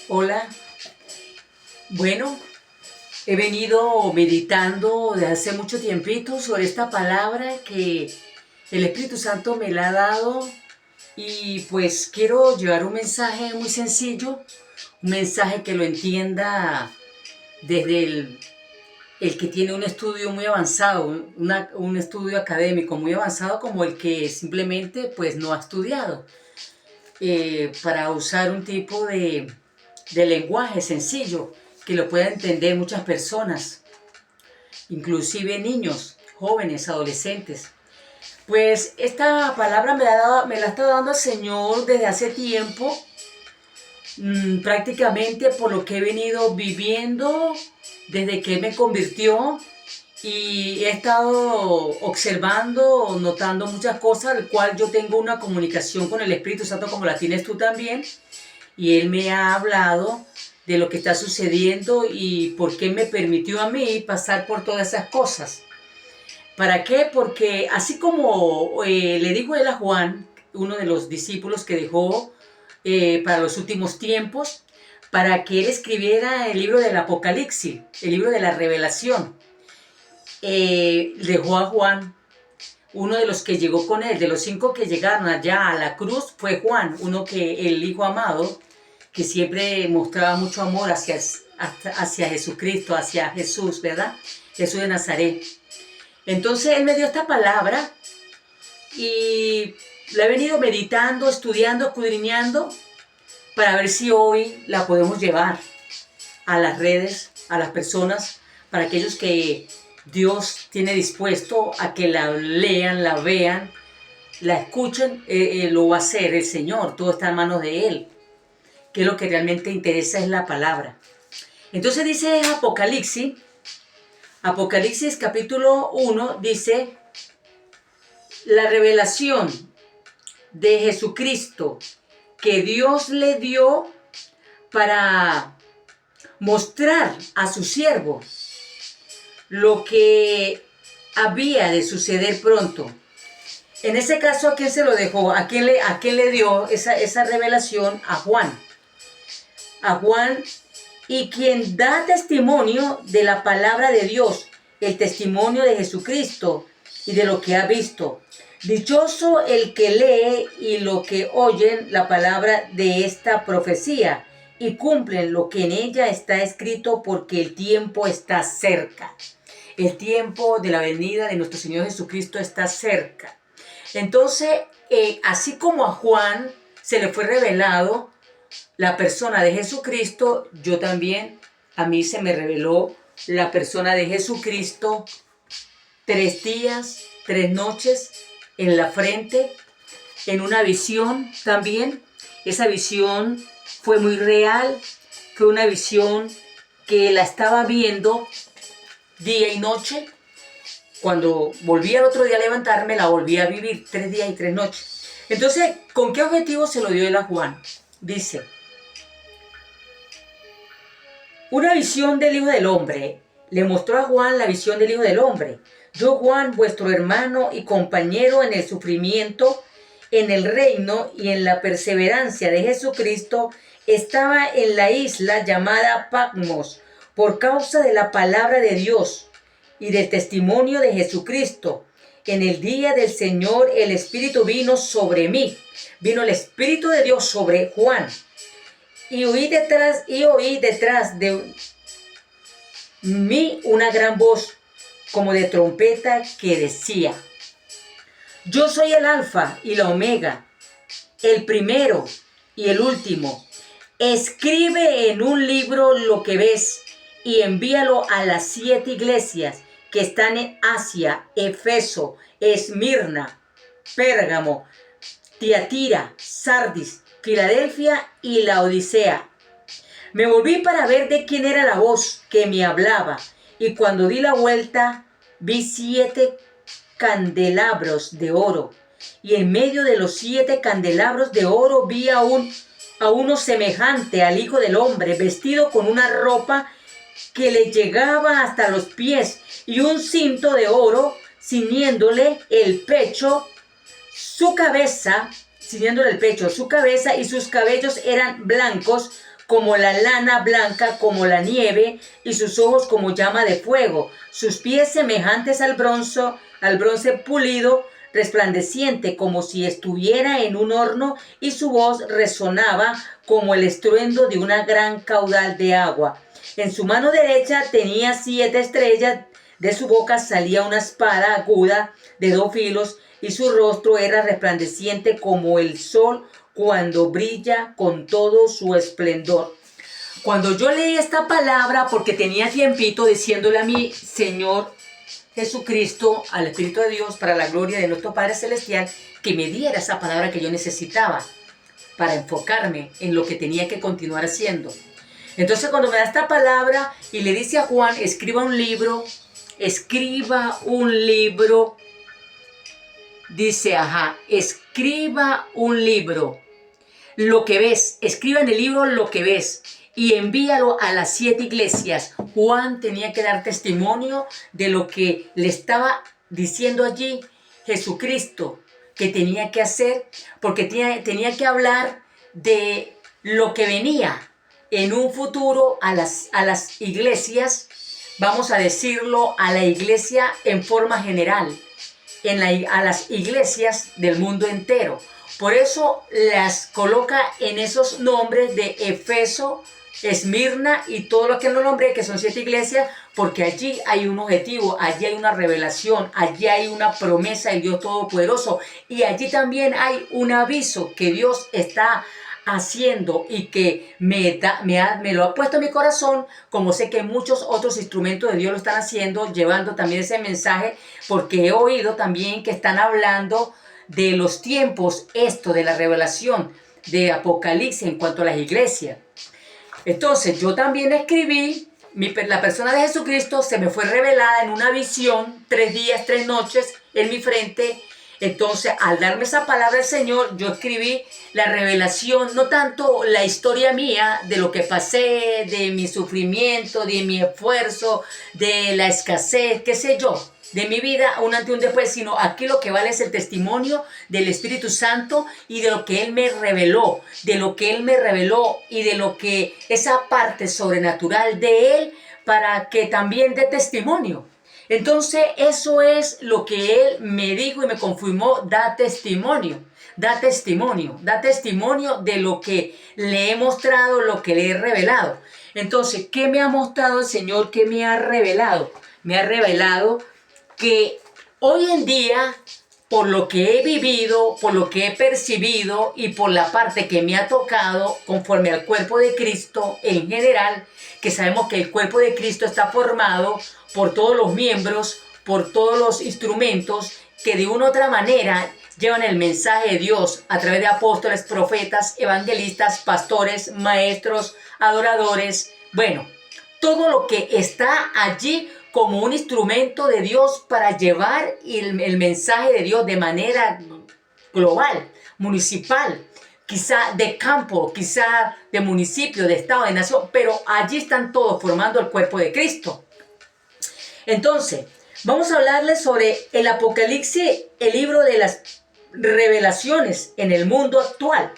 Hola, bueno, he venido meditando desde hace mucho tiempito sobre esta palabra que el Espíritu Santo me la ha dado y pues quiero llevar un mensaje muy sencillo, un mensaje que lo entienda desde el que tiene un estudio muy avanzado, un estudio académico muy avanzado como el que simplemente pues no ha estudiado, para usar un tipo de lenguaje sencillo que lo puedan entender muchas personas, inclusive niños, jóvenes, adolescentes. Pues esta palabra me la está dando el Señor desde hace tiempo, prácticamente por lo que he venido viviendo desde que me convirtió, y he estado observando, notando muchas cosas, al cual yo tengo una comunicación con el Espíritu Santo como la tienes tú también, y Él me ha hablado de lo que está sucediendo y por qué me permitió a mí pasar por todas esas cosas. ¿Para qué? Porque así como le dijo él a Juan, uno de los discípulos que dejó para los últimos tiempos, para que él escribiera el libro del Apocalipsis, el libro de la Revelación, dejó a Juan, uno de los que llegó con él, de los 5 que llegaron allá a la cruz, fue Juan, uno que el hijo amado, que siempre mostraba mucho amor hacia Jesucristo, hacia Jesús, ¿verdad? Jesús de Nazaret. Entonces él me dio esta palabra y la he venido meditando, estudiando, escudriñando, para ver si hoy la podemos llevar a las redes, a las personas, para aquellos que Dios tiene dispuesto a que la lean, la vean, la escuchen. Lo va a hacer el Señor, todo está en manos de Él, que lo que realmente interesa es la palabra. Entonces dice Apocalipsis capítulo 1, dice: la revelación de Jesucristo que Dios le dio para mostrar a su siervo lo que había de suceder pronto. En ese caso, ¿a quién se lo dejó? ¿A quién le dio esa revelación? A Juan. A Juan, y quien da testimonio de la palabra de Dios, el testimonio de Jesucristo y de lo que ha visto. Dichoso el que lee y lo que oyen la palabra de esta profecía y cumplen lo que en ella está escrito, porque el tiempo está cerca. El tiempo de la venida de nuestro Señor Jesucristo está cerca. Entonces, así como a Juan se le fue revelado la persona de Jesucristo, yo también, a mí se me reveló la persona de Jesucristo 3 días, 3 noches en la frente, en una visión también. Esa visión fue muy real, fue una visión que la estaba viendo día y noche. Cuando volví al otro día a levantarme, la volví a vivir 3 días y 3 noches. Entonces, ¿con qué objetivo se lo dio él a Juan? Dice: una visión del Hijo del Hombre. Le mostró a Juan la visión del Hijo del Hombre. Yo, Juan, vuestro hermano y compañero en el sufrimiento, en el reino y en la perseverancia de Jesucristo, estaba en la isla llamada Patmos por causa de la palabra de Dios y del testimonio de Jesucristo. En el día del Señor el Espíritu vino sobre mí. Vino el Espíritu de Dios sobre Juan. Y oí detrás de mí una gran voz, como de trompeta, que decía: yo soy el Alfa y la Omega, el primero y el último. Escribe en un libro lo que ves y envíalo a las 7 iglesias que están en Asia: Efeso, Esmirna, Pérgamo, Tiatira, Sardis, Filadelfia y la Odisea. Me volví para ver de quién era la voz que me hablaba, y cuando di la vuelta vi 7 candelabros de oro, y en medio de los 7 candelabros de oro vi a uno semejante al Hijo del Hombre, vestido con una ropa que le llegaba hasta los pies, y un cinto de oro ciñéndole el pecho. Su cabeza y sus cabellos eran blancos como la lana blanca, como la nieve, y sus ojos como llama de fuego, sus pies semejantes al bronce pulido, resplandeciente como si estuviera en un horno, y su voz resonaba como el estruendo de una gran caudal de agua. En su mano derecha tenía 7 estrellas, de su boca salía una espada aguda de 2 filos, y su rostro era resplandeciente como el sol cuando brilla con todo su esplendor. Cuando yo leí esta palabra, porque tenía tiempito diciéndole a mi Señor Jesucristo, al Espíritu de Dios, para la gloria de nuestro Padre Celestial, que me diera esa palabra que yo necesitaba para enfocarme en lo que tenía que continuar haciendo. Entonces cuando me da esta palabra y le dice a Juan, escriba un libro, dice, escriba un libro, lo que ves, escriba en el libro lo que ves y envíalo a las 7 iglesias. Juan tenía que dar testimonio de lo que le estaba diciendo allí Jesucristo que tenía que hacer, porque tenía que hablar de lo que venía en un futuro a las iglesias, vamos a decirlo, a la iglesia en forma general, a las iglesias del mundo entero. Por eso las coloca en esos nombres de Efeso, Esmirna y todo lo que no nombré, que son 7 iglesias, porque allí hay un objetivo, allí hay una revelación, allí hay una promesa del Dios Todopoderoso, y allí también hay un aviso que Dios está haciendo y que me lo ha puesto en mi corazón, como sé que muchos otros instrumentos de Dios lo están haciendo, llevando también ese mensaje, porque he oído también que están hablando de los tiempos, esto de la revelación de Apocalipsis en cuanto a las iglesias. Entonces yo también escribí, la persona de Jesucristo se me fue revelada en una visión, 3 días, 3 noches en mi frente. Entonces, al darme esa palabra del Señor, yo escribí la revelación, no tanto la historia mía de lo que pasé, de mi sufrimiento, de mi esfuerzo, de la escasez, qué sé yo, de mi vida, un antes y un después, sino aquí lo que vale es el testimonio del Espíritu Santo y de lo que Él me reveló, y de lo que esa parte sobrenatural de Él, para que también dé testimonio. Entonces eso es lo que Él me dijo y me confirmó, da testimonio de lo que le he mostrado, lo que le he revelado. Entonces, ¿qué me ha mostrado el Señor? ¿Qué me ha revelado? Me ha revelado que hoy en día, por lo que he vivido, por lo que he percibido y por la parte que me ha tocado conforme al cuerpo de Cristo en general, que sabemos que el cuerpo de Cristo está formado por todos los miembros, por todos los instrumentos que de una u otra manera llevan el mensaje de Dios a través de apóstoles, profetas, evangelistas, pastores, maestros, adoradores. Bueno, todo lo que está allí como un instrumento de Dios para llevar el mensaje de Dios de manera global, municipal, quizá de campo, quizá de municipio, de estado, de nación, pero allí están todos formando el cuerpo de Cristo. Entonces, vamos a hablarles sobre el Apocalipsis, el libro de las revelaciones en el mundo actual,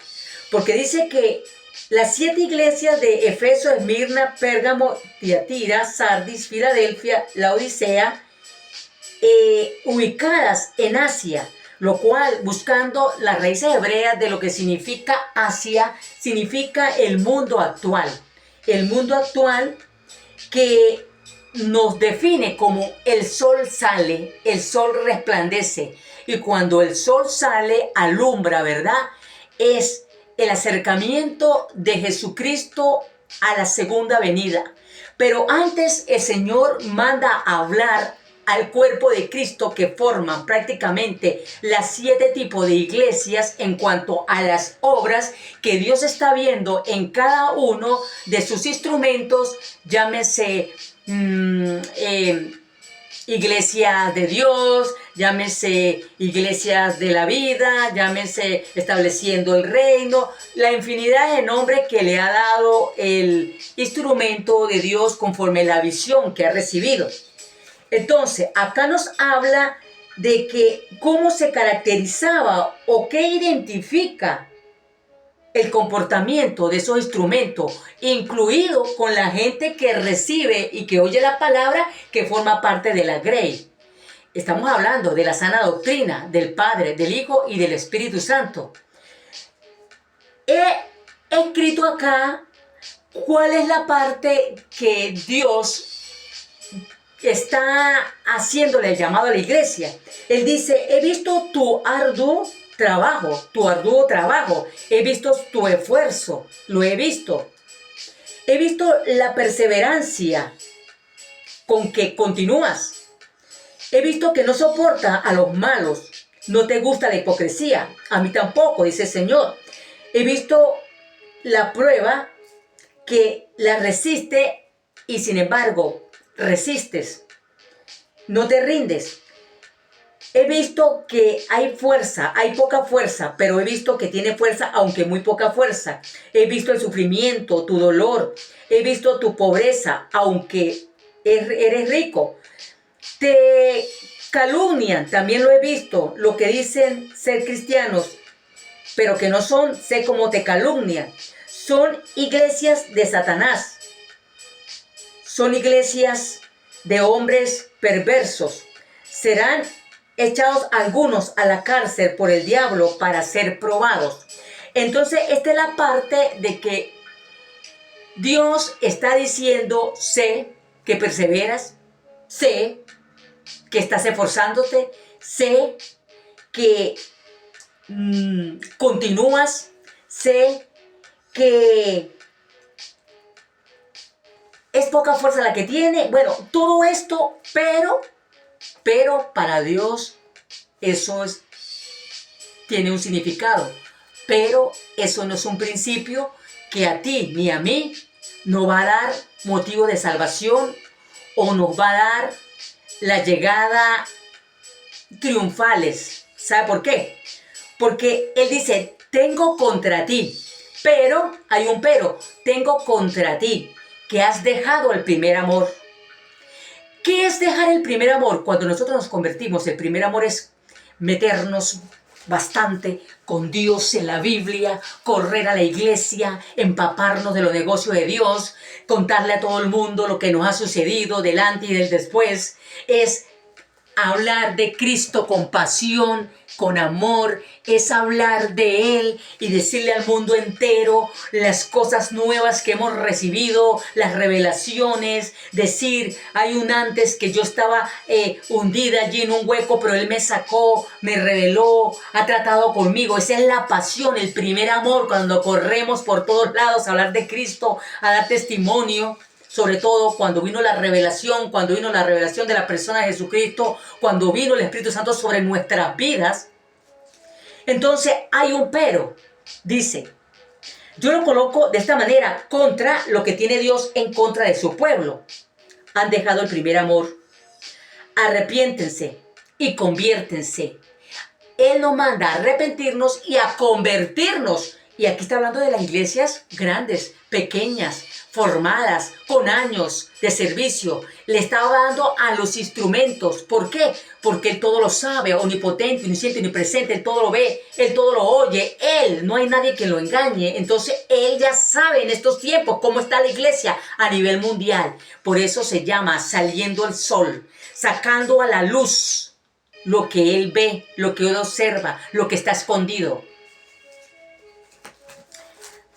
porque dice que las 7 iglesias de Efeso, Esmirna, Pérgamo, Tiatira, Sardis, Filadelfia, Laodicea, ubicadas en Asia, lo cual, buscando las raíces hebreas de lo que significa Asia, significa el mundo actual. El mundo actual que nos define como el sol sale, el sol resplandece. Y cuando el sol sale, alumbra, ¿verdad? Es el acercamiento de Jesucristo a la segunda venida. Pero antes el Señor manda a hablar al cuerpo de Cristo, que forman prácticamente las 7 tipos de iglesias en cuanto a las obras que Dios está viendo en cada uno de sus instrumentos, llámese iglesia de Dios, llámese iglesias de la vida, llámese estableciendo el reino, la infinidad de nombres que le ha dado el instrumento de Dios conforme la visión que ha recibido. Entonces, acá nos habla de que cómo se caracterizaba o qué identifica el comportamiento de esos instrumentos, incluido con la gente que recibe y que oye la palabra que forma parte de la grey. Estamos hablando de la sana doctrina del Padre, del Hijo y del Espíritu Santo. He escrito acá cuál es la parte que Dios está haciéndole el llamado a la iglesia. Él dice, he visto tu arduo trabajo, he visto tu esfuerzo, lo he visto. He visto la perseverancia con que continúas. He visto que no soporta a los malos, no te gusta la hipocresía, a mí tampoco, dice el Señor. He visto la prueba que la resiste y sin embargo resistes, no te rindes. He visto que hay fuerza, hay poca fuerza, pero he visto que tiene fuerza, aunque muy poca fuerza. He visto el sufrimiento, tu dolor. He visto tu pobreza, aunque eres rico. Te calumnian, también lo he visto. Lo que dicen ser cristianos, pero que no son, sé cómo te calumnian. Son iglesias de Satanás. Son iglesias de hombres perversos. Serán echados algunos a la cárcel por el diablo para ser probados. Entonces, esta es la parte de que Dios está diciendo, sé que perseveras, sé que estás esforzándote, sé que continúas, sé que es poca fuerza la que tiene. Bueno, todo esto, pero para Dios eso tiene un significado. Pero eso no es un principio que a ti ni a mí nos va a dar motivo de salvación o nos va a dar la llegada triunfales. ¿Sabe por qué? Porque Él dice, tengo contra ti, pero, hay un pero, tengo contra ti, que has dejado el primer amor. ¿Qué es dejar el primer amor? Cuando nosotros nos convertimos, el primer amor es meternos bastante con Dios en la Biblia, correr a la iglesia, empaparnos de los negocios de Dios, contarle a todo el mundo lo que nos ha sucedido delante y del después. Es hablar de Cristo con pasión, con amor, es hablar de Él y decirle al mundo entero las cosas nuevas que hemos recibido, las revelaciones, decir, hay un antes que yo estaba hundida allí en un hueco, pero Él me sacó, me reveló, ha tratado conmigo. Esa es la pasión, el primer amor, cuando corremos por todos lados a hablar de Cristo, a dar testimonio. Sobre todo cuando vino la revelación, de la persona de Jesucristo, cuando vino el Espíritu Santo sobre nuestras vidas. Entonces hay un pero. Dice, yo lo coloco de esta manera, contra lo que tiene Dios en contra de su pueblo. Han dejado el primer amor. Arrepiéntense y conviértense. Él nos manda a arrepentirnos y a convertirnos. Y aquí está hablando de las iglesias grandes, pequeñas, formadas, con años de servicio. Le estaba dando a los instrumentos. ¿Por qué? Porque Él todo lo sabe, omnipotente, omnisciente, omnipresente. Él todo lo ve, Él todo lo oye. Él, no hay nadie que lo engañe. Entonces, Él ya sabe en estos tiempos cómo está la iglesia a nivel mundial. Por eso se llama saliendo el sol, sacando a la luz lo que Él ve, lo que Él observa, lo que está escondido.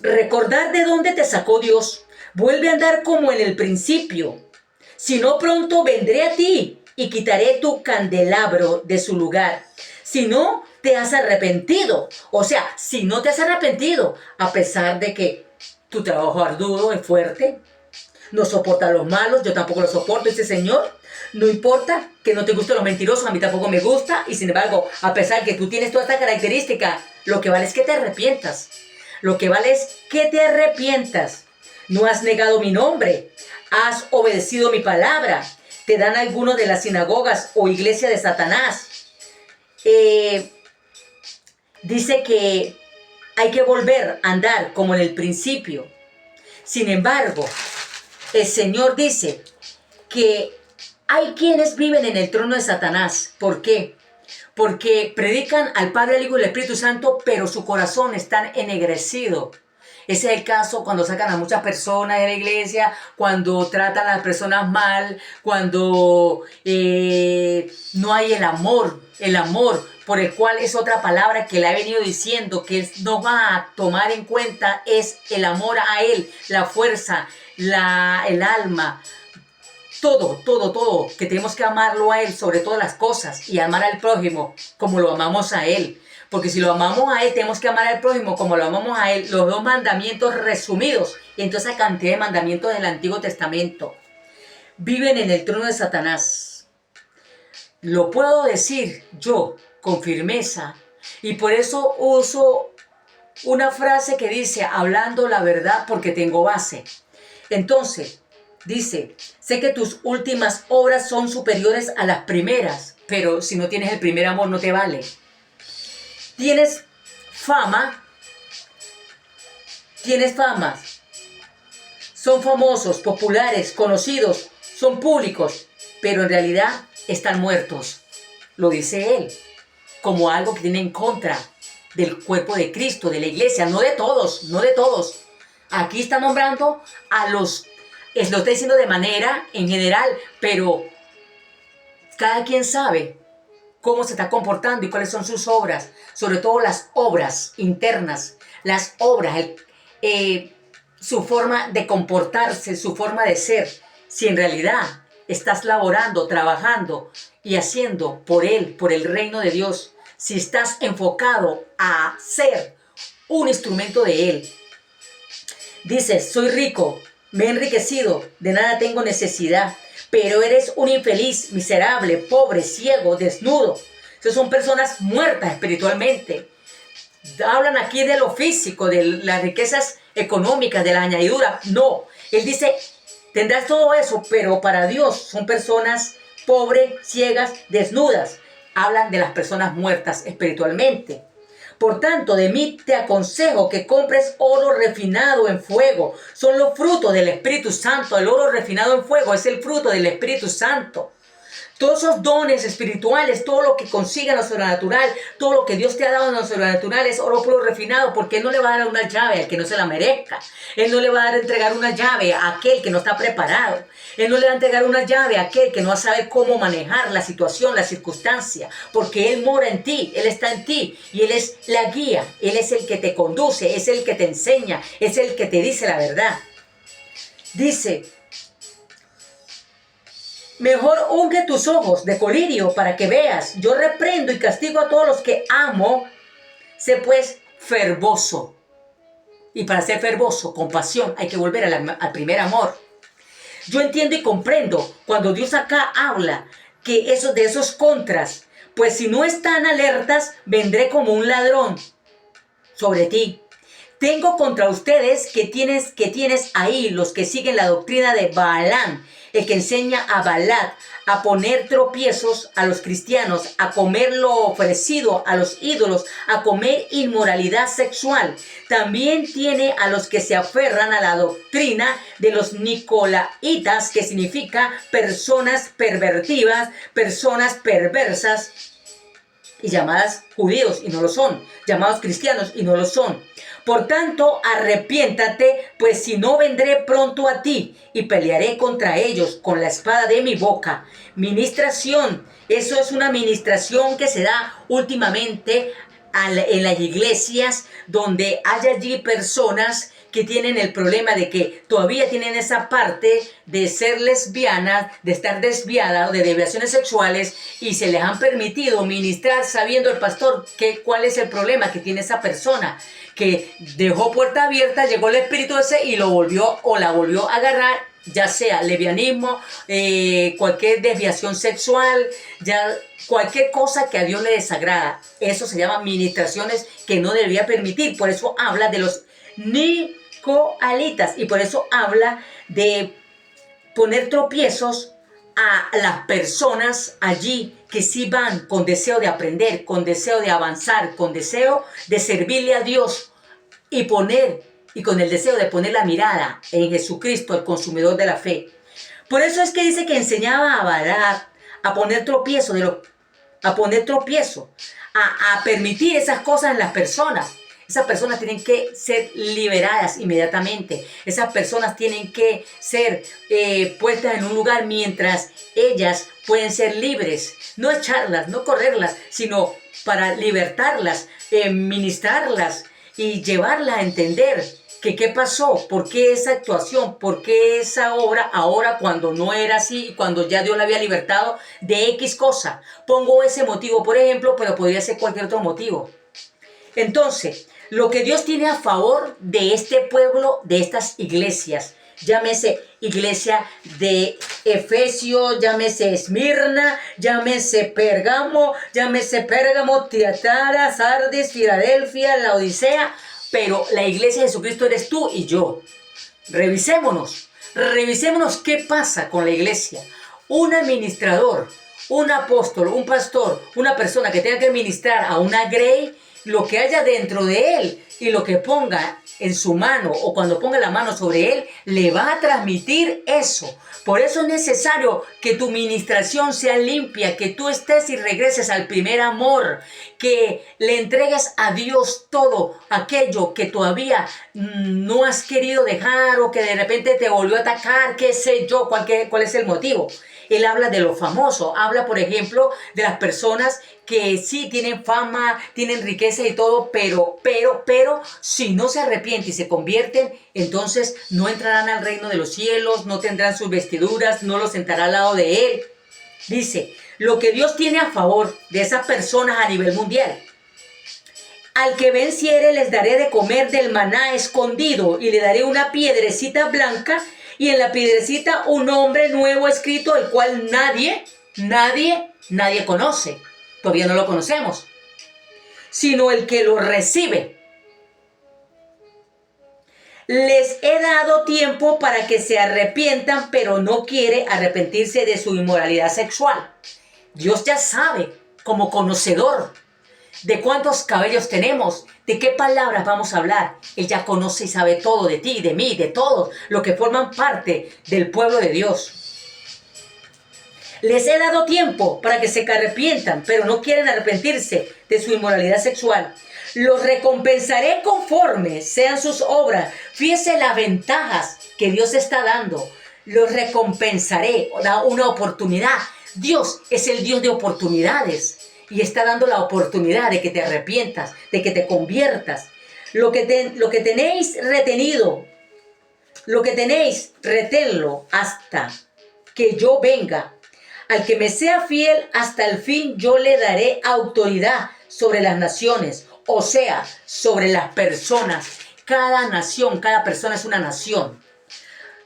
Recordar de dónde te sacó Dios. Vuelve a andar como en el principio. Si no, pronto vendré a ti y quitaré tu candelabro de su lugar. Si no te has arrepentido. O sea, si no te has arrepentido, a pesar de que tu trabajo arduo es fuerte, no soporta a los malos, yo tampoco lo soporto, dice el Señor. No importa que no te gusten los mentirosos, a mí tampoco me gusta. Y sin embargo, a pesar que tú tienes toda esta característica, lo que vale es que te arrepientas. Lo que vale es que te arrepientas. No has negado mi nombre. Has obedecido mi palabra. Te dan algunos de las sinagogas o iglesia de Satanás. Dice que hay que volver a andar como en el principio. Sin embargo, el Señor dice que hay quienes viven en el trono de Satanás. ¿Por qué? porque predican al Padre, al Hijo y al Espíritu Santo, pero su corazón está ennegrecido. Ese es el caso cuando sacan a muchas personas de la iglesia, cuando tratan a las personas mal, cuando no hay el amor por el cual es otra palabra que le he venido diciendo, que él no va a tomar en cuenta, es el amor a Él, la fuerza, el alma, todo, que tenemos que amarlo a Él sobre todas las cosas y amar al prójimo como lo amamos a Él. Porque si lo amamos a Él, tenemos que amar al prójimo como lo amamos a Él. Los dos mandamientos resumidos en toda esa cantidad de mandamientos del Antiguo Testamento viven en el trono de Satanás. Lo puedo decir yo con firmeza y por eso uso una frase que dice, hablando la verdad porque tengo base. Entonces, dice, sé que tus últimas obras son superiores a las primeras, pero si no tienes el primer amor no te vale. Tienes fama, son famosos, populares, conocidos, son públicos, pero en realidad están muertos. Lo dice él, como algo que tiene en contra del cuerpo de Cristo, de la iglesia, no de todos. Aquí está nombrando a los, lo está diciendo de manera en general, pero cada quien sabe cómo se está comportando y cuáles son sus obras, sobre todo las obras internas, las obras, su forma de comportarse, su forma de ser. Si en realidad estás laborando, trabajando y haciendo por Él, por el reino de Dios, si estás enfocado a ser un instrumento de Él. Dices, soy rico, me he enriquecido, de nada tengo necesidad, pero eres un infeliz, miserable, pobre, ciego, desnudo. Esas son personas muertas espiritualmente. Hablan aquí de lo físico, de las riquezas económicas, de la añadidura. No, él dice, tendrás todo eso, pero para Dios son personas pobres, ciegas, desnudas. Hablan de las personas muertas espiritualmente. Por tanto, de mí te aconsejo que compres oro refinado en fuego. Son los frutos del Espíritu Santo. El oro refinado en fuego es el fruto del Espíritu Santo. Todos esos dones espirituales, todo lo que consiga lo sobrenatural, todo lo que Dios te ha dado en lo sobrenatural es oro puro refinado, porque Él no le va a dar una llave al que no se la merezca. Él no le va a entregar una llave a aquel que no está preparado. Él no le va a entregar una llave a aquel que no sabe cómo manejar la situación, la circunstancia, porque Él mora en ti, Él está en ti y Él es la guía, Él es el que te conduce, es el que te enseña, es el que te dice la verdad. Dice, mejor unge tus ojos de colirio para que veas. Yo reprendo y castigo a todos los que amo. Sé pues fervoso. Y para ser fervoso, con pasión, hay que volver al primer amor. Yo entiendo y comprendo cuando Dios acá habla que de esos contras, pues si no están alertas, vendré como un ladrón sobre ti. Tengo contra ustedes que tienes ahí los que siguen la doctrina de Balaam, el que enseña a Balac a poner tropiezos a los cristianos, a comer lo ofrecido a los ídolos, a comer inmoralidad sexual. También tiene a los que se aferran a la doctrina de los nicolaitas, que significa personas pervertidas, personas perversas, y llamadas judíos y no lo son, llamados cristianos y no lo son. Por tanto, arrepiéntate, pues si no vendré pronto a ti y pelearé contra ellos con la espada de mi boca. Ministración, eso es una ministración que se da últimamente en las iglesias, donde hay allí personas que tienen el problema de que todavía tienen esa parte de ser lesbianas, de estar desviadas o de desviaciones sexuales, y se les han permitido ministrar sabiendo el pastor cuál es el problema que tiene esa persona, que dejó puerta abierta, llegó el espíritu ese y lo volvió o la volvió a agarrar, ya sea lesbianismo, cualquier desviación sexual, ya cualquier cosa que a Dios le desagrada. Eso se llama ministraciones que no debería permitir. Por eso habla de los nicolaitas y por eso habla de poner tropiezos a las personas allí que sí van con deseo de aprender, con deseo de avanzar, con deseo de servirle a Dios y con el deseo de poner la mirada en Jesucristo, el consumidor de la fe. Por eso es que dice que enseñaba a Balac a poner tropiezos a poner tropiezo, a permitir esas cosas en las personas. Esas personas tienen que ser liberadas inmediatamente. Esas personas tienen que ser puestas en un lugar mientras ellas pueden ser libres. No echarlas, no correrlas, sino para libertarlas, ministrarlas y llevarlas a entender que qué pasó, por qué esa actuación, por qué esa obra ahora cuando no era así, cuando ya Dios la había libertado de X cosa. Pongo ese motivo, por ejemplo, pero podría ser cualquier otro motivo. Entonces, lo que Dios tiene a favor de este pueblo, de estas iglesias, llámese iglesia de Efesios, llámese Esmirna, llámese Pérgamo, Tiatira, Sardis, Filadelfia, Laodicea, pero la iglesia de Jesucristo eres tú y yo. Revisémonos qué pasa con la iglesia. Un administrador, un apóstol, un pastor, una persona que tenga que ministrar a una grey, lo que haya dentro de él y lo que ponga en su mano o cuando ponga la mano sobre él, le va a transmitir eso. Por eso es necesario que tu ministración sea limpia, que tú estés y regreses al primer amor, que le entregues a Dios todo aquello que todavía no has querido dejar o que de repente te volvió a atacar, qué sé yo, cuál es el motivo. Él habla de lo famoso, habla por ejemplo de las personas que sí tienen fama, tienen riqueza y todo, pero si no se arrepienten y se convierten, entonces no entrarán al reino de los cielos, no tendrán sus vestiduras, no los sentará al lado de él. Dice, lo que Dios tiene a favor de esas personas a nivel mundial. Al que venciere les daré de comer del maná escondido y le daré una piedrecita blanca y en la piedrecita un nombre nuevo escrito, el cual nadie conoce. Todavía no lo conocemos, sino el que lo recibe. Les he dado tiempo para que se arrepientan, pero no quiere arrepentirse de su inmoralidad sexual. Dios ya sabe, como conocedor, de cuántos cabellos tenemos, de qué palabras vamos a hablar. Él ya conoce y sabe todo de ti, de mí, de todos los que forman parte del pueblo de Dios. Les he dado tiempo para que se arrepientan, pero no quieren arrepentirse de su inmoralidad sexual. Los recompensaré conforme sean sus obras. Fíjese las ventajas que Dios está dando. Los recompensaré, da una oportunidad. Dios es el Dios de oportunidades y está dando la oportunidad de que te arrepientas, de que te conviertas. Lo que tenéis retenido, reténlo hasta que yo venga. Al que me sea fiel hasta el fin, yo le daré autoridad sobre las naciones, o sea, sobre las personas. Cada nación, cada persona es una nación.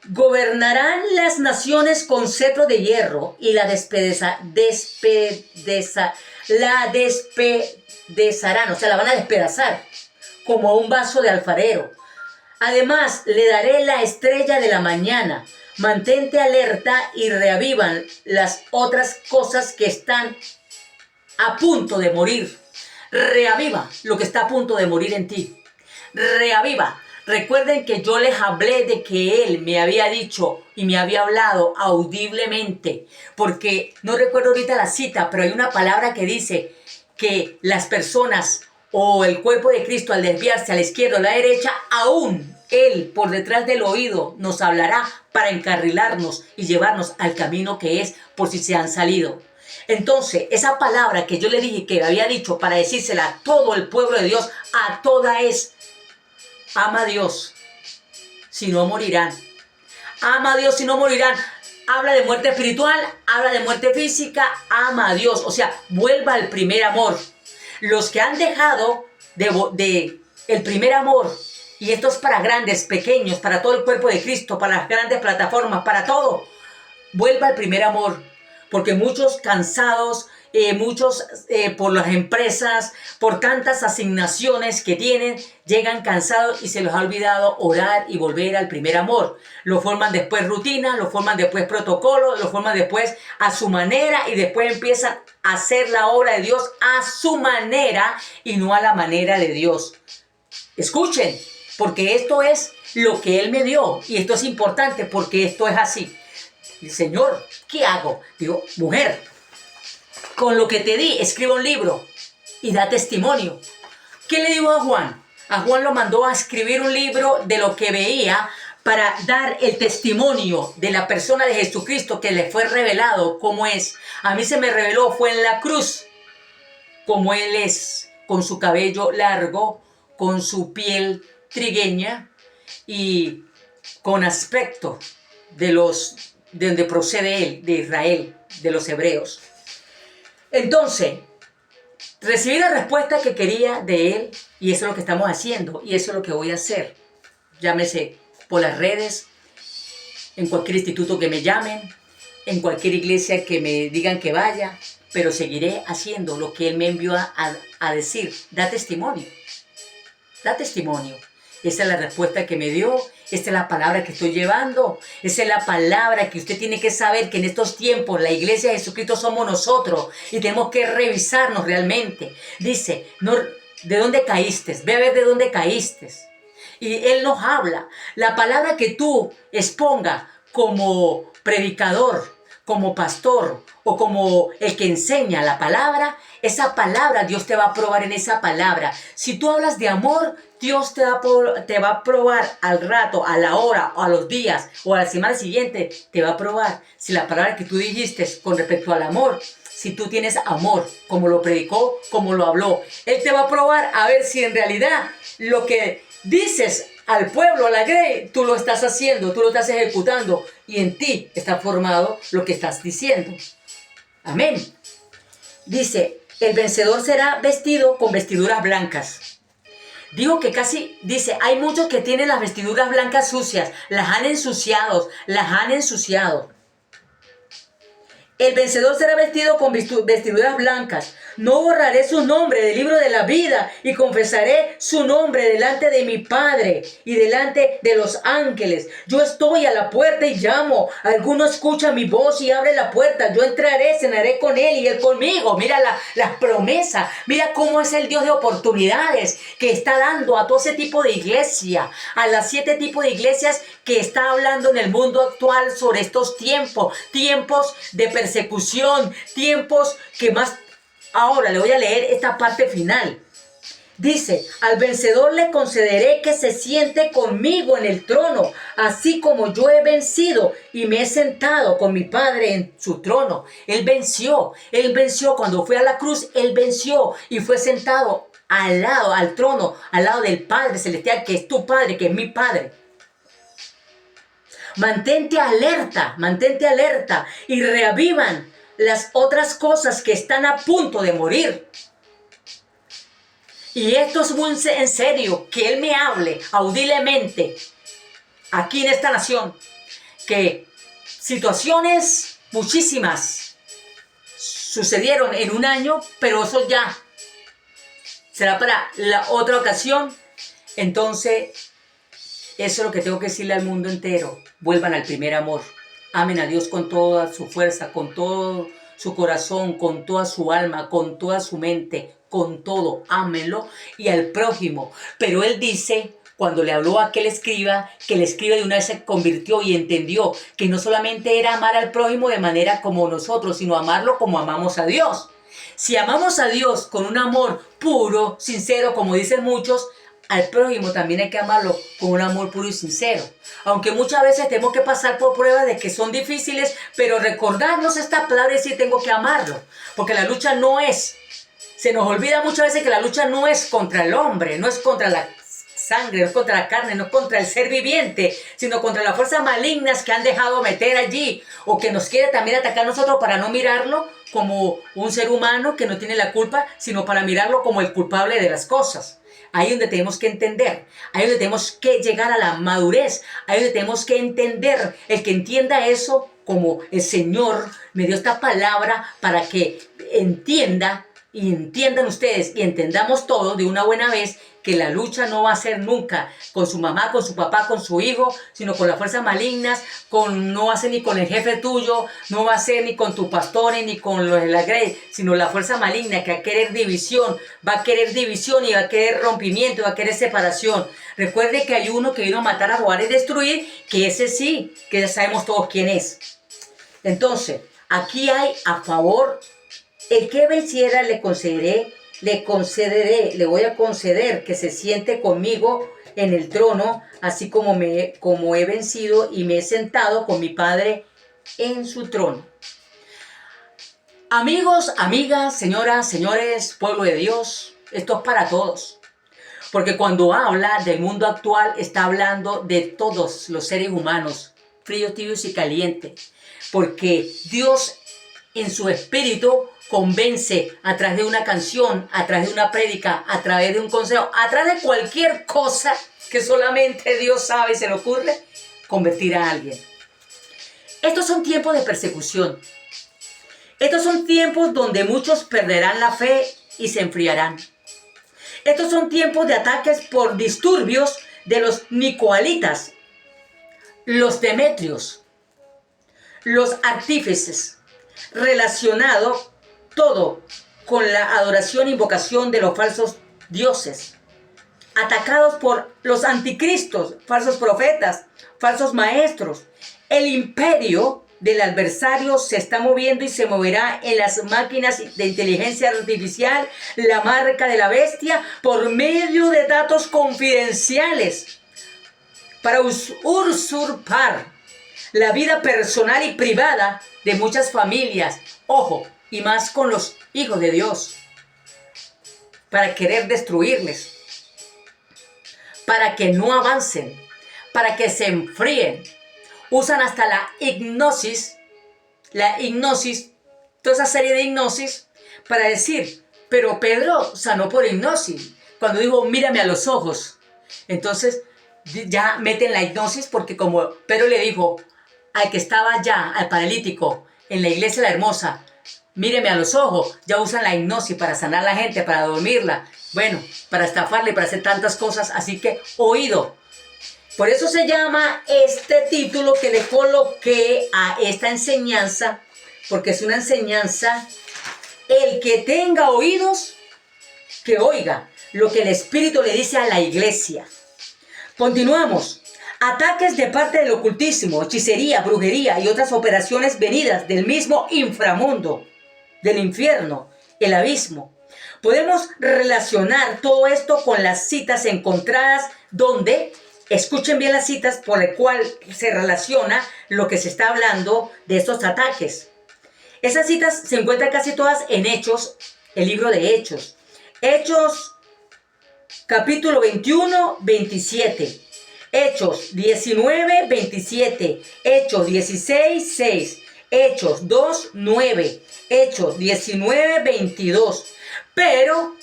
Gobernarán las naciones con cetro de hierro y la despedazarán, o sea, la van a despedazar como un vaso de alfarero. Además, le daré la estrella de la mañana. Mantente alerta y reavivan las otras cosas que están a punto de morir. Reaviva lo que está a punto de morir en ti. Reaviva. Recuerden que yo les hablé de que Él me había dicho y me había hablado audiblemente, porque no recuerdo ahorita la cita, pero hay una palabra que dice que las personas o el cuerpo de Cristo al desviarse a la izquierda o a la derecha, aún Él por detrás del oído nos hablará para encarrilarnos y llevarnos al camino que es por si se han salido. Entonces, esa palabra que yo le dije que había dicho para decírsela a todo el pueblo de Dios, a toda es: ama a Dios, si no morirán. Ama a Dios, si no morirán. Habla de muerte espiritual, habla de muerte física, ama a Dios. O sea, vuelva al primer amor. Los que han dejado de el primer amor, y esto es para grandes, pequeños, para todo el cuerpo de Cristo, para las grandes plataformas, para todo, vuelva al primer amor. Porque muchos cansados, muchos por las empresas, por tantas asignaciones que tienen, llegan cansados y se les ha olvidado orar y volver al primer amor. Lo forman después rutina, lo forman después protocolo, lo forman después a su manera y después empiezan a hacer la obra de Dios a su manera y no a la manera de Dios. Escuchen, porque esto es lo que Él me dio y esto es importante porque esto es así. Señor, ¿qué hago? Digo, mujer, con lo que te di, escribe un libro y da testimonio. ¿Qué le dijo a Juan? A Juan lo mandó a escribir un libro de lo que veía para dar el testimonio de la persona de Jesucristo que le fue revelado cómo es. A mí se me reveló, fue en la cruz, como Él es, con su cabello largo, con su piel trigueña y con aspecto de donde procede Él, de Israel, de los hebreos. Entonces, recibí la respuesta que quería de Él y eso es lo que estamos haciendo y eso es lo que voy a hacer. Llámese por las redes, en cualquier instituto que me llamen, en cualquier iglesia que me digan que vaya, pero seguiré haciendo lo que Él me envió a decir. Da testimonio. Da testimonio. Esa es la respuesta que me dio. Esta es la palabra que estoy llevando. Esa es la palabra que usted tiene que saber que en estos tiempos la iglesia de Jesucristo somos nosotros y tenemos que revisarnos realmente. Dice, no, ¿de dónde caíste? Ve a ver de dónde caíste. Y Él nos habla. La palabra que tú exponga como predicador, como pastor o como el que enseña la palabra, esa palabra Dios te va a probar en esa palabra. Si tú hablas de amor, Dios te va a probar al rato, a la hora, o a los días, o a la semana siguiente, te va a probar si la palabra que tú dijiste con respecto al amor, si tú tienes amor, como lo predicó, como lo habló. Él te va a probar a ver si en realidad lo que dices al pueblo, a la grey, tú lo estás haciendo, tú lo estás ejecutando y en ti está formado lo que estás diciendo. Amén. Dice, el vencedor será vestido con vestiduras blancas. Digo que casi, dice, hay muchos que tienen las vestiduras blancas sucias, las han ensuciado. El vencedor será vestido con vestiduras blancas. No borraré su nombre del libro de la vida y confesaré su nombre delante de mi Padre y delante de los ángeles. Yo estoy a la puerta y llamo. Alguno escucha mi voz y abre la puerta. Yo entraré, cenaré con él y él conmigo. Mira las promesas. Mira cómo es el Dios de oportunidades que está dando a todo ese tipo de iglesia. A las 7 tipos de iglesias que está hablando en el mundo actual sobre estos tiempos. Tiempos de persecución. Tiempos que más... Ahora le voy a leer esta parte final. Dice, al vencedor le concederé que se siente conmigo en el trono, así como yo he vencido y me he sentado con mi Padre en su trono. Él venció cuando fue a la cruz, Él venció y fue sentado al trono, al lado del Padre Celestial, que es tu Padre, que es mi Padre. Mantente alerta y reavivan las otras cosas que están a punto de morir. Y esto es muy en serio, que Él me hable audiblemente aquí en esta nación, que situaciones muchísimas sucedieron en un año, pero eso ya será para la otra ocasión. Entonces, eso es lo que tengo que decirle al mundo entero. Vuelvan al primer amor. Amen a Dios con toda su fuerza, con todo su corazón, con toda su alma, con toda su mente, con todo. Ámenlo y al prójimo. Pero Él dice, cuando le habló a aquel escriba, que el escriba de una vez se convirtió y entendió que no solamente era amar al prójimo de manera como nosotros, sino amarlo como amamos a Dios. Si amamos a Dios con un amor puro, sincero, como dicen muchos, al prójimo también hay que amarlo con un amor puro y sincero. Aunque muchas veces tenemos que pasar por pruebas de que son difíciles, pero recordarnos esta palabra y decir tengo que amarlo. Porque la lucha no es, se nos olvida muchas veces que la lucha no es contra el hombre, no es contra la sangre, no es contra la carne, no es contra el ser viviente, sino contra las fuerzas malignas que han dejado meter allí o que nos quiere también atacar a nosotros para no mirarlo como un ser humano que no tiene la culpa, sino para mirarlo como el culpable de las cosas. Ahí es donde tenemos que entender, ahí es donde tenemos que llegar a la madurez, ahí es donde tenemos que entender, el que entienda eso, como el Señor me dio esta palabra para que entiendan ustedes y entendamos todos de una buena vez que la lucha no va a ser nunca con su mamá, con su papá, con su hijo, sino con las fuerzas malignas, no va a ser ni con el jefe tuyo, no va a ser ni con tu pastor ni con los de la grey, sino la fuerza maligna que va a querer división y va a querer rompimiento, y va a querer separación. Recuerde que hay uno que vino a matar, a robar y destruir, que ese sí, que ya sabemos todos quién es. Entonces, aquí hay a favor El que venciera le voy a conceder que se siente conmigo en el trono, así como he vencido y me he sentado con mi Padre en su trono. Amigos, amigas, señoras, señores, pueblo de Dios, esto es para todos. Porque cuando habla del mundo actual, está hablando de todos los seres humanos, fríos, tibios y calientes. Porque Dios en su espíritu convence a través de una canción, a través de una prédica, a través de un consejo, a través de cualquier cosa que solamente Dios sabe y se le ocurre, convertir a alguien. Estos son tiempos de persecución. Estos son tiempos donde muchos perderán la fe y se enfriarán. Estos son tiempos de ataques por disturbios de los nicoalitas, los demetrios, los artífices, relacionado todo con la adoración e invocación de los falsos dioses, atacados por los anticristos, falsos profetas, falsos maestros. El imperio del adversario se está moviendo y se moverá en las máquinas de inteligencia artificial, la marca de la bestia, por medio de datos confidenciales para usurpar la vida personal y privada de muchas familias. Ojo, y más con los hijos de Dios, para querer destruirles, para que no avancen, para que se enfríen. Usan hasta la hipnosis, toda esa serie de hipnosis para decir, pero Pedro sanó por hipnosis. Cuando dijo, mírame a los ojos. Entonces ya meten la hipnosis porque como Pedro le dijo al que estaba ya, al paralítico, en la iglesia La Hermosa, míreme a los ojos, ya usan la hipnosis para sanar a la gente, para dormirla, bueno, para estafarle, para hacer tantas cosas, así que oído. Por eso se llama este título que le coloqué a esta enseñanza, porque es una enseñanza, el que tenga oídos, que oiga lo que el Espíritu le dice a la iglesia. Continuamos. Ataques de parte del ocultismo, hechicería, brujería y otras operaciones venidas del mismo inframundo, del infierno, el abismo. Podemos relacionar todo esto con las citas encontradas donde, escuchen bien las citas por el cual se relaciona lo que se está hablando de estos ataques. Esas citas se encuentran casi todas en Hechos, el libro de Hechos. Hechos capítulo 21, 27. Hechos 19, 27, Hechos 16, 6, Hechos 2, 9, Hechos 19, 22. Pero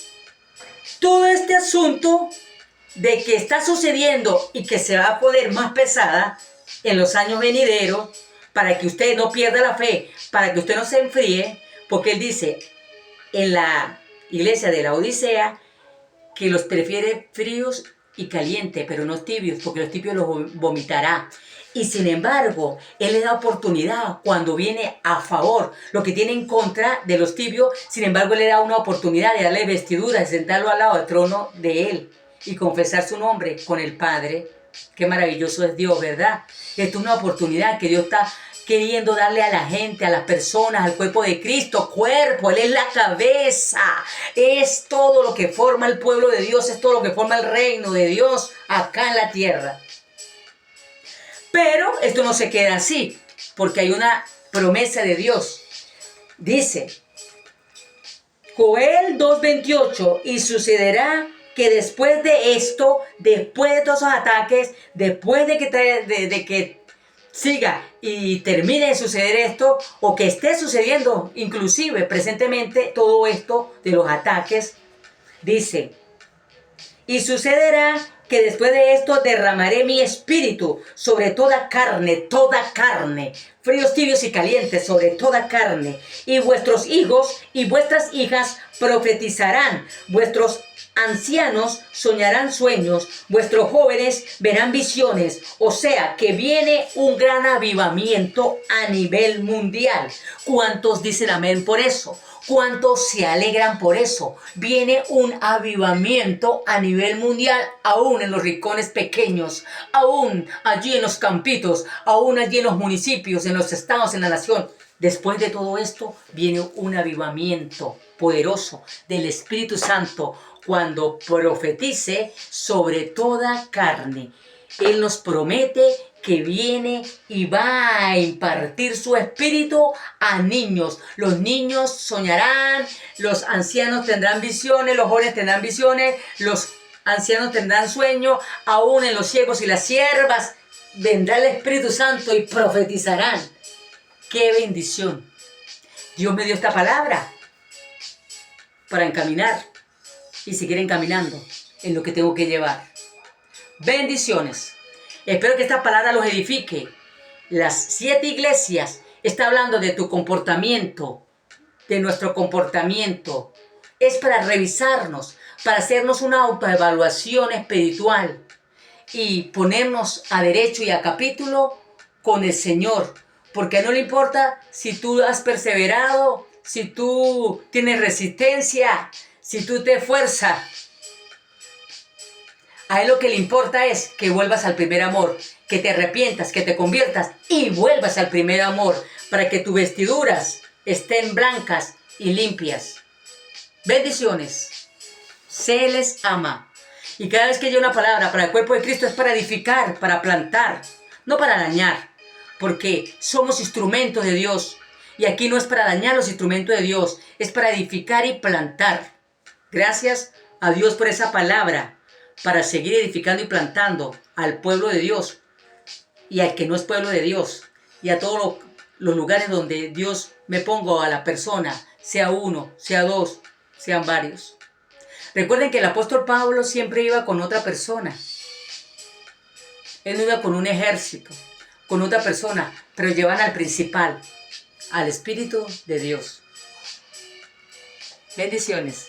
todo este asunto de que está sucediendo y que se va a poner más pesada en los años venideros, para que usted no pierda la fe, para que usted no se enfríe, porque él dice en la iglesia de la Odisea que los prefiere fríos y caliente, pero no tibios, porque los tibios los vomitará. Y sin embargo, Él le da oportunidad cuando viene a favor. Lo que tiene en contra de los tibios, sin embargo, Él le da una oportunidad de darle vestidura, de sentarlo al lado del trono de Él y confesar su nombre con el Padre. Qué maravilloso es Dios, ¿verdad? Esta es una oportunidad que Dios está queriendo darle a la gente, a las personas, al cuerpo de Cristo, cuerpo, Él es la cabeza, es todo lo que forma el pueblo de Dios, es todo lo que forma el reino de Dios acá en la tierra. Pero esto no se queda así, porque hay una promesa de Dios. Dice, Joel 2:28, y sucederá que después de esto, después de todos esos ataques, después de que siga y termine de suceder esto, o que esté sucediendo inclusive presentemente todo esto de los ataques, dice, y sucederá que después de esto derramaré mi espíritu sobre toda carne, fríos, tibios y calientes, sobre toda carne, y vuestros hijos y vuestras hijas profetizarán, vuestros ancianos soñarán sueños, vuestros jóvenes verán visiones. O sea que viene un gran avivamiento a nivel mundial. ¿Cuántos dicen amén por eso? ¿Cuántos se alegran por eso? Viene un avivamiento a nivel mundial, aún en los rincones pequeños, aún allí en los campitos, aún allí en los municipios, en los estados, en la nación. Después de todo esto viene un avivamiento poderoso del Espíritu Santo cuando profetice sobre toda carne. Él nos promete que viene y va a impartir su espíritu a niños. Los niños soñarán, los ancianos tendrán visiones, los jóvenes tendrán visiones, los ancianos tendrán sueños, aún en los siervos y las siervas vendrá el Espíritu Santo y profetizarán. ¡Qué bendición! Dios me dio esta palabra para encaminar y seguir encaminando en lo que tengo que llevar. Bendiciones. Espero que esta palabra los edifique. Las 7 iglesias está hablando de tu comportamiento, de nuestro comportamiento. Es para revisarnos, para hacernos una autoevaluación espiritual y ponernos a derecho y a capítulo con el Señor. Porque no le importa si tú has perseverado, si tú tienes resistencia, si tú te esfuerzas. A Él lo que le importa es que vuelvas al primer amor, que te arrepientas, que te conviertas y vuelvas al primer amor para que tus vestiduras estén blancas y limpias. Bendiciones. Se les ama. Y cada vez que haya una palabra para el cuerpo de Cristo es para edificar, para plantar, no para dañar. Porque somos instrumentos de Dios. Y aquí no es para dañar los instrumentos de Dios, es para edificar y plantar. Gracias a Dios por esa palabra, para seguir edificando y plantando al pueblo de Dios y al que no es pueblo de Dios. Y a todos los lugares donde Dios me pongo a la persona, sea uno, sea dos, sean varios. Recuerden que el apóstol Pablo siempre iba con otra persona. Él no iba con un ejército, con otra persona, pero llevan al principal, al Espíritu de Dios. Bendiciones.